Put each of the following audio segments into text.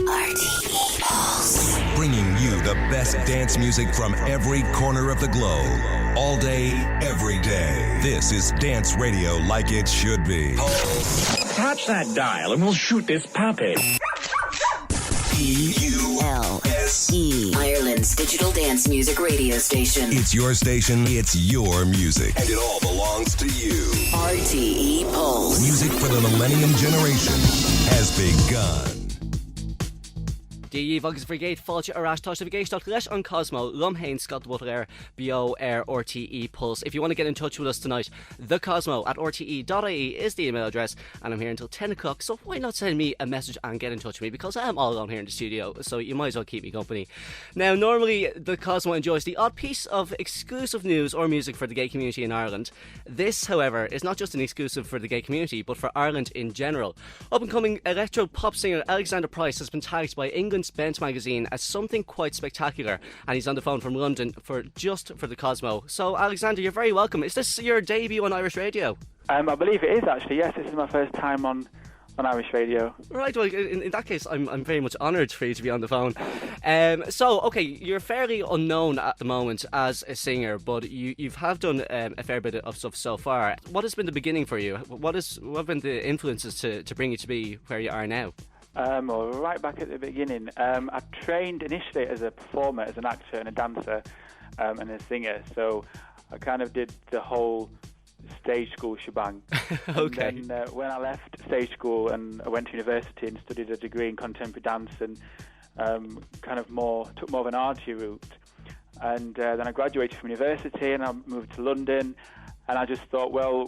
RTE Pulse. Bringing you the best dance music from every corner of the globe. All day, every day. This is dance radio like it should be. Touch that dial and we'll shoot this puppet. PULSE. Ireland's digital dance music radio station. It's your station, it's your music. And it all belongs to you. RTE Pulse. Music for the millennium generation has begun. Díomh agus bhrígéad fáilte arás tá bhgéisteach leis on Cosmo, Lumhain, Scott DeBuitleir, BO Air RTE Pulse. If you want to get in touch with us tonight, thecosmo at rte.ie is the email address, and I'm here until 10 o'clock, so why not send me a message and get in touch with me, because I am all alone here in the studio, so you might as well keep me company. Now, normally, the Cosmo enjoys the odd piece of exclusive news or music for the gay community in Ireland. This, however, is not just an exclusive for the gay community, but for Ireland in general. Up-and-coming electro-pop singer Alexander Price has been tagged by England's Bent magazine as something quite spectacular, and he's on the phone from London for the Cosmo. So, Alexander, you're very welcome. Is this your debut on Irish radio? I believe it is, actually. Yes, this is my first time on Irish radio. Right, well, in that case, I'm very much honoured for you to be on the phone. Okay, you're fairly unknown at the moment as a singer, but you have done a fair bit of stuff so far. What has been the beginning for you? What have been the influences to bring you to be where you are now? Well, right back at the beginning, I trained initially as a performer, as an actor and a dancer, and a singer. So I kind of did the whole stage school shebang. Okay. And then when I left stage school and I went to university and studied a degree in contemporary dance and took more of an arty route. And then I graduated from university and I moved to London. And I just thought, well,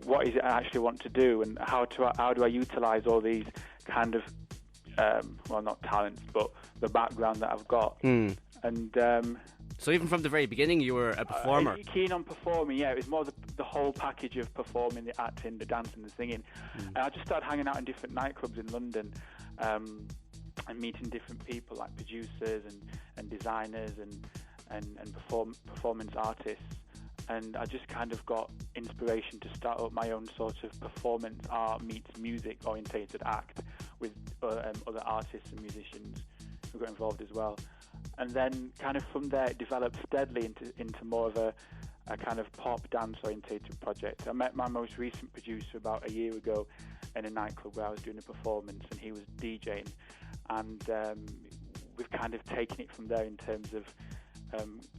what is it I actually want to do, and how do I utilise all these kind of not talents, but the background that I've got. And so even from the very beginning, you were a performer. Keen on performing, yeah. It was more the whole package of performing, the acting, the dancing, the singing. And I just started hanging out in different nightclubs in London and meeting different people like producers and designers and performance artists. And I just kind of got inspiration to start up my own sort of performance art meets music orientated act with other artists and musicians who got involved as well. And then kind of from there it developed steadily into more of a kind of pop dance orientated project. I met my most recent producer about a year ago in a nightclub where I was doing a performance and he was DJing, and we've kind of taken it from there in terms of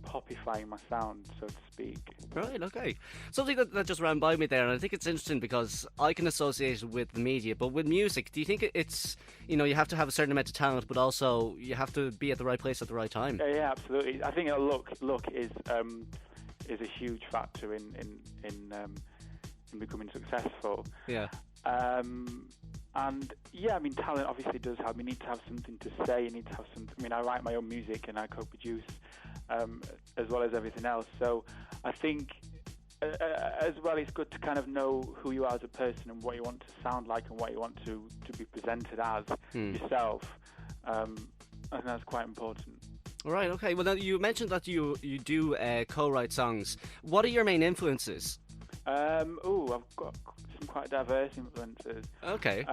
popifying my sound, so to speak. Right, okay. Something that just ran by me there, and I think it's interesting because I can associate it with the media, but with music, do you think it's, you have to have a certain amount of talent, but also you have to be at the right place at the right time? Yeah, absolutely. I think look is a huge factor in becoming successful. Yeah. And yeah, talent obviously does help. You need to have something to say. You need to have something. I write my own music and I co-produce as well as everything else. So I think as well, it's good to kind of know who you are as a person and what you want to sound like and what you want to be presented as yourself. I think that's quite important. All right, okay. Well, now you mentioned that you do co-write songs. What are your main influences? I've got some quite diverse influences. Okay.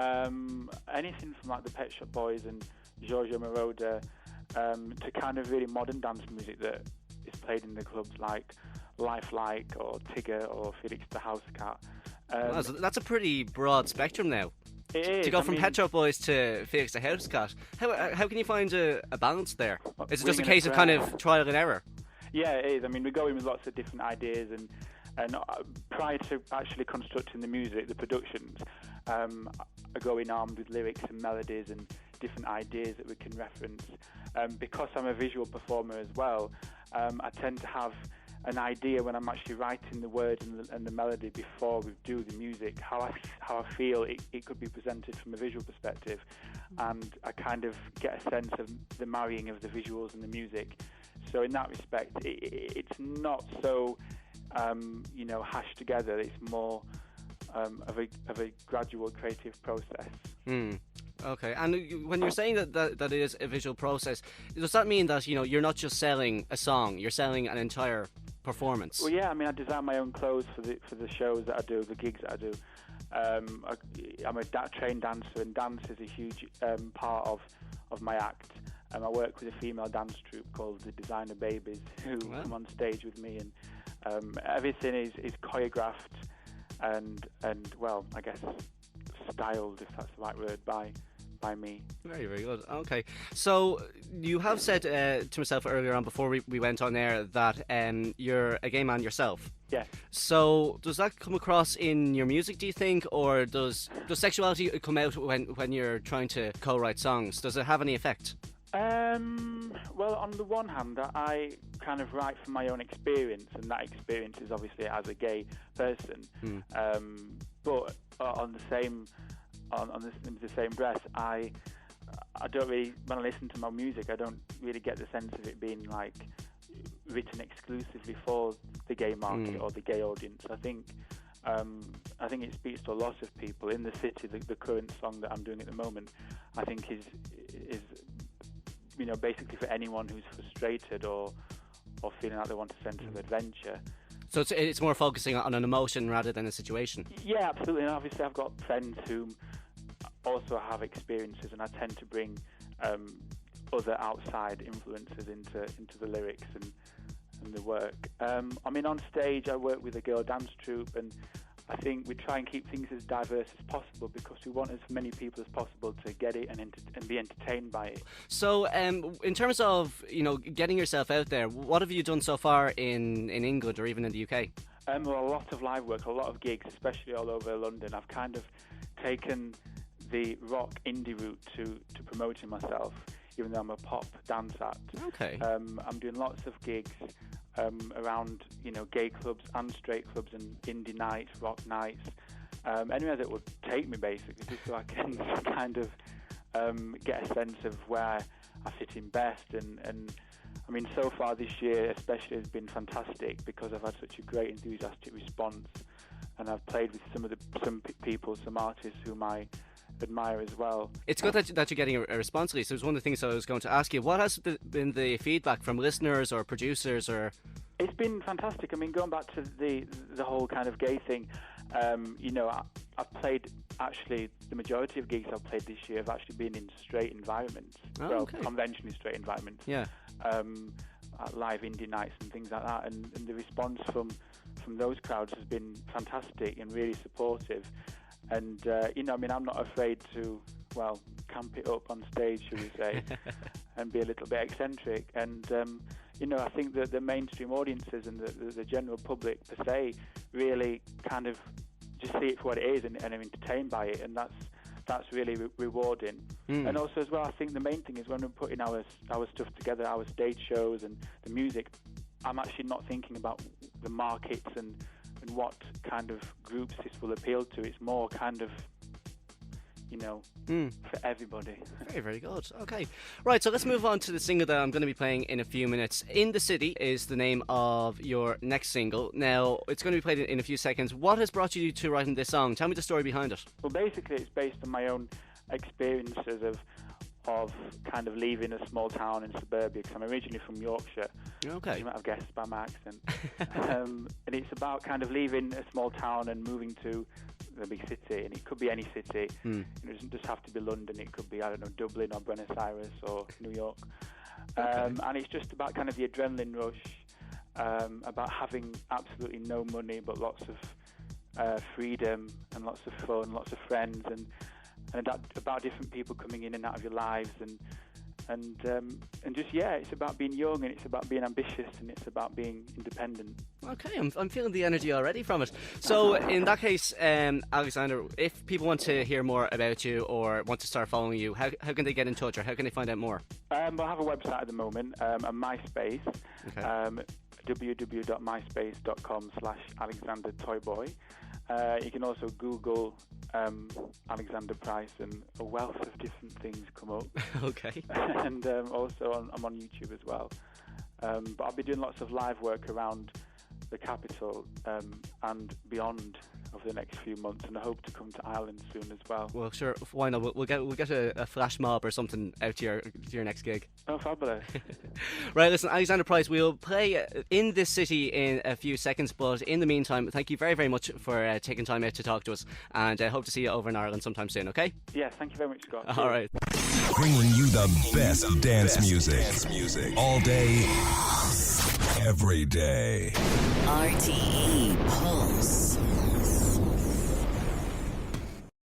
Anything from like the Pet Shop Boys and Giorgio Moroder to kind of really modern dance music that is played in the clubs like Life Like or Tigger or Felix the House Cat. Wow, so that's a pretty broad spectrum now. It is. To go from Pet Shop Boys to Felix the House Cat, how can you find a balance there? Is it just a case of kind of trial and error? Yeah, it is. We go in with lots of different ideas and prior to actually constructing the music, the productions, I go in armed with lyrics and melodies and different ideas that we can reference. Because I'm a visual performer as well, I tend to have an idea when I'm actually writing the words and the melody before we do the music, how I feel it could be presented from a visual perspective, and I kind of get a sense of the marrying of the visuals and the music. So in that respect, it's not so hashed together. It's more of a gradual creative process. Okay, and when you're saying that it is a visual process, does that mean that you're not just selling a song, you're selling an entire performance? Well, yeah, I design my own clothes for the shows that I do, the gigs that I do. I'm a trained dancer, and dance is a huge part of my act. I work with a female dance troupe called the Designer Babies, who come on stage with me, and everything is choreographed and well, I guess styled, if that's the right word, by me. Very, very good. Okay. So you have said to myself earlier on before we went on air that you're a gay man yourself. Yeah. So does that come across in your music, do you think, or does sexuality come out when you're trying to co-write songs? Does it have any effect? Well, on the one hand, I kind of write from my own experience, and that experience is obviously as a gay person. But in the same breath, I don't really, when I listen to my music, I don't really get the sense of it being like written exclusively for the gay market or the gay audience. I think it speaks to a lot of people in the city. The current song that I'm doing at the moment, I think is basically for anyone who's frustrated or feeling like they want a sense of adventure. So it's more focusing on an emotion rather than a situation. Yeah, absolutely. And obviously I've got friends who also have experiences, and I tend to bring other outside influences into the lyrics and the work. On stage I work with a girl dance troupe, and I think we try and keep things as diverse as possible because we want as many people as possible to get it and be entertained by it. So, in terms of getting yourself out there, what have you done so far in England or even in the UK? Well, a lot of live work, a lot of gigs, especially all over London. I've kind of taken the rock indie route to promoting myself, even though I'm a pop dance act. Okay. I'm doing lots of gigs around gay clubs and straight clubs and indie nights, rock nights, anywhere that would take me, basically, just so I can kind of get a sense of where I fit in best. And so far this year especially has been fantastic because I've had such a great enthusiastic response, and I've played with some artists whom I admire as well. It's good that you're getting a response, Lisa. So it was one of the things I was going to ask you. What has been the feedback from listeners or producers? Or it's been fantastic. Going back to the whole kind of gay thing, I've played, actually the majority of gigs I've played this year have actually been in straight environments, conventionally straight environments. Yeah. At live indie nights and things like that, and the response from those crowds has been fantastic and really supportive. And I'm not afraid to camp it up on stage, should we say, and be a little bit eccentric. And I think that the mainstream audiences and the general public per se really kind of just see it for what it is and are entertained by it, and that's really rewarding. And also as well, I think the main thing is when we're putting our stuff together, our stage shows and the music, I'm actually not thinking about the markets and what kind of groups this will appeal to. It's more kind of for everybody. Very, very good. Okay. Right, so let's move on to the single that I'm going to be playing in a few minutes. In the City is the name of your next single. Now, it's going to be played in a few seconds. What has brought you to writing this song? Tell me the story behind it. Well, basically, it's based on my own experiences of kind of leaving a small town in suburbia, because I'm originally from Yorkshire. Okay. You might have guessed by my accent. And it's about kind of leaving a small town and moving to the big city, and it could be any city. It doesn't just have to be London. It could be, I don't know, Dublin or Buenos Aires or New York. And it's just about kind of the adrenaline rush, about having absolutely no money but lots of freedom and lots of fun, lots of friends, and about different people coming in and out of your lives, and just it's about being young, and it's about being ambitious, and it's about being independent. Okay, I'm feeling the energy already from it. So in that case, Alexander, if people want to hear more about you or want to start following you, how can they get in touch, or how can they find out more? I have a website at the moment, a MySpace, www.myspace.com/Alexander Toyboy. You can also Google Alexander Price, and a wealth of different things come up. Okay. And also I'm on YouTube as well. But I'll be doing lots of live work around the capital and beyond over the next few months, and I hope to come to Ireland soon as well. Well, sure, why not? We'll get a flash mob or something out to your next gig. Oh, fabulous. Right, listen, Alexander Price, we'll play in this city in a few seconds, but in the meantime, thank you very, very much for taking time out to talk to us, and I hope to see you over in Ireland sometime soon, okay? Yeah, thank you very much, Scott. All right. Bringing you the best dance music. All day, every day. RTE Pulse.